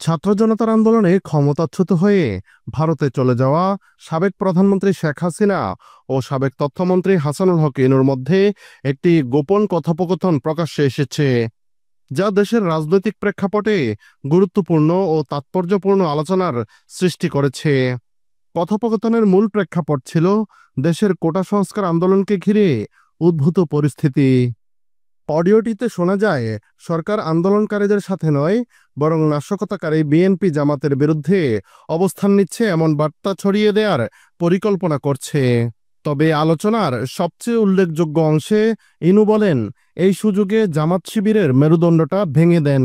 ছাত্র জনতার আন্দোলনে ক্ষমতাচ্যুত হয়ে ভারতে চলে যাওয়া সাবেক প্রধানমন্ত্রী শেখ হাসিনা ও সাবেক তথ্যমন্ত্রী হাসানুল হক ইনুর মধ্যে একটি গোপন কথোপকথন প্রকাশ্যে এসেছে, যা দেশের রাজনৈতিক প্রেক্ষাপটে গুরুত্বপূর্ণ ও তাৎপর্যপূর্ণ আলোচনার সৃষ্টি করেছে। কথোপকথনের মূল প্রেক্ষাপট ছিল দেশের কোটা সংস্কার আন্দোলনকে ঘিরে উদ্ভূত পরিস্থিতি। অডিওটিতে শোনা যায়, সরকার আন্দোলনকারীদের সাথে নয়, বরং নাশকতাকারী বিএনপি জামাতের বিরুদ্ধে অবস্থান নিচ্ছে এমন বার্তা ছড়িয়ে দেওয়ার পরিকল্পনা করছে। তবে আলোচনার সবচেয়ে উল্লেখযোগ্য অংশে ইনু বলেন, এই সুযোগে জামাত শিবিরের মেরুদণ্ডটা ভেঙে দেন।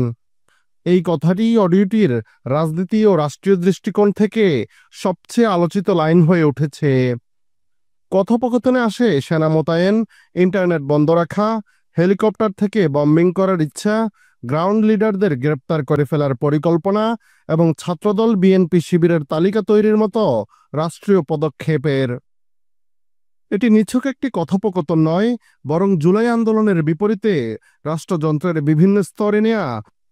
এই কথাটি অডিওটির রাজনীতি ও রাষ্ট্রীয় দৃষ্টিকোণ থেকে সবচেয়ে আলোচিত লাইন হয়ে উঠেছে। কথোপকথনে আসে সেনা মোতায়েন, ইন্টারনেট বন্ধ রাখা, হেলিকপ্টার থেকে বম্বিং করার ইচ্ছা, গ্রাউন্ড লিডারদের গ্রেপ্তার করে ফেলার পরিকল্পনা এবং ছাত্রদল বিএনপি শিবিরের তালিকা তৈরির মতো রাষ্ট্রীয় পদক্ষেপের। এটি নিছক একটি কথোপকথন নয়, বরং জুলাই আন্দোলনের বিপরীতে রাষ্ট্রযন্ত্রের বিভিন্ন স্তরে নেয়া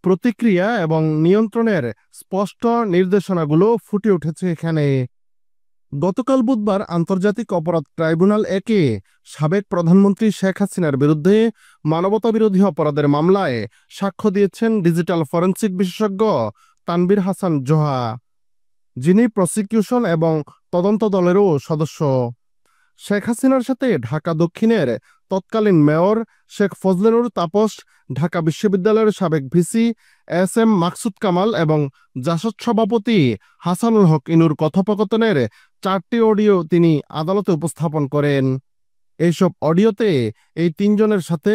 প্রতিক্রিয়া এবং নিয়ন্ত্রণের স্পষ্ট নির্দেশনাগুলো ফুটে উঠেছে এখানে। গতকাল বুধবার আন্তর্জাতিক অপরাধ ট্রাইব্যুনাল একে সাবেক প্রধানমন্ত্রী শেখ হাসিনার বিরুদ্ধে মানবতাবিরোধী অপরাধের মামলায় সাক্ষ্য দিয়েছেন ডিজিটাল ফরেনসিক বিশেষজ্ঞ তানভীর হাসান জোহা, যিনি প্রসিকিউশন এবং তদন্ত দলেরও সদস্য। শেখ হাসিনার সাথে ঢাকা দক্ষিণের তৎকালীন মেয়র শেখ ফজলেনুর তাপস, ঢাকা বিশ্ববিদ্যালয়ের সাবেক ভিসি এস.এম. মাকসুদ কামাল এবং জাসদ সভাপতি হাসানুল হক ইনুর কথোপকথনের 4টি অডিও তিনি আদালতে উপস্থাপন করেন। এইসব অডিওতে এই তিনজনের সাথে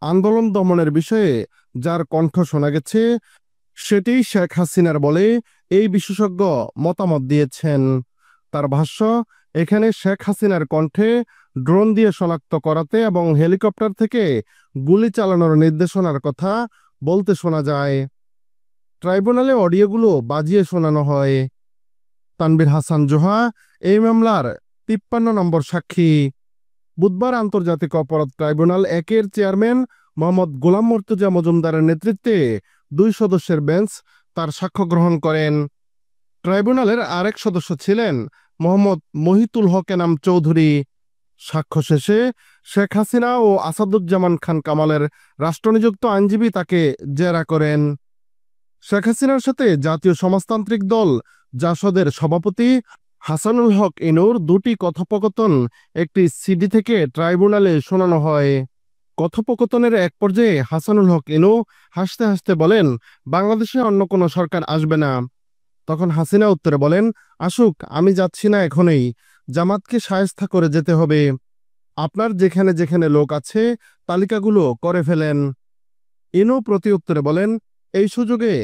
আন্দোলন দমনের বিষয়ে যার কণ্ঠ শোনা গেছে, সেটি শেখ হাসিনার বলে এই বিশেষজ্ঞ মতামত দিয়েছেন। তার ভাষ্য, এখানে শেখ হাসিনার কণ্ঠে ড্রোন দিয়ে শনাক্ত করাতে এবং হেলিকপ্টার থেকে গুলি চালানোর নির্দেশনার কথা বলতে শোনা যায়। ট্রাইব্যুনালে অডিওগুলো বাজিয়ে শোনানো হয়। তানভীর হাসান জোহা এই মামলার 53 নম্বর সাক্ষী। বুধবার আন্তর্জাতিক অপরাধ ট্রাইব্যুনাল একের চেয়ারম্যান মোহাম্মদ গোলাম মর্তুজা মজুমদারের নেতৃত্বে 2 সদস্যের বেঞ্চ তার সাক্ষ্য গ্রহণ করেন। ট্রাইব্যুনালের আরেক সদস্য ছিলেন মোহাম্মদ মহিতুল হক এনাম চৌধুরী। সাক্ষ্য শেষে শেখ হাসিনা ও আসাদুজ্জামান খান কামালের রাষ্ট্রনিযুক্ত আইনজীবী তাকে জেরা করেন। শেখ হাসিনার সাথে জাতীয় সমাজতান্ত্রিক দল জাসদের সভাপতি হাসানুল হক ইনুর 2টি কথোপকথন একটি সিডি থেকে ট্রাইব্যুনালে শোনানো হয়। কথোপকথনের এক পর্যায়ে হাসানুল হক ইনু হাসতে হাসতে বলেন, বাংলাদেশে অন্য কোনো সরকার আসবে না। তখন হাসিনা উত্তরে বলেন, আসুক, আমি যাচ্ছি না এখনই, জামাতকে শায়েস্তা করে যেতে হবে। আপনার যেখানে যেখানে লোক আছে তালিকাগুলো করে ফেলেন। ইনু প্রতি উত্তরে বলেন, এই সুযোগে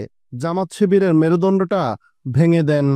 জামাত শিবিরের মেরুদণ্ডটা ভেঙে দেন।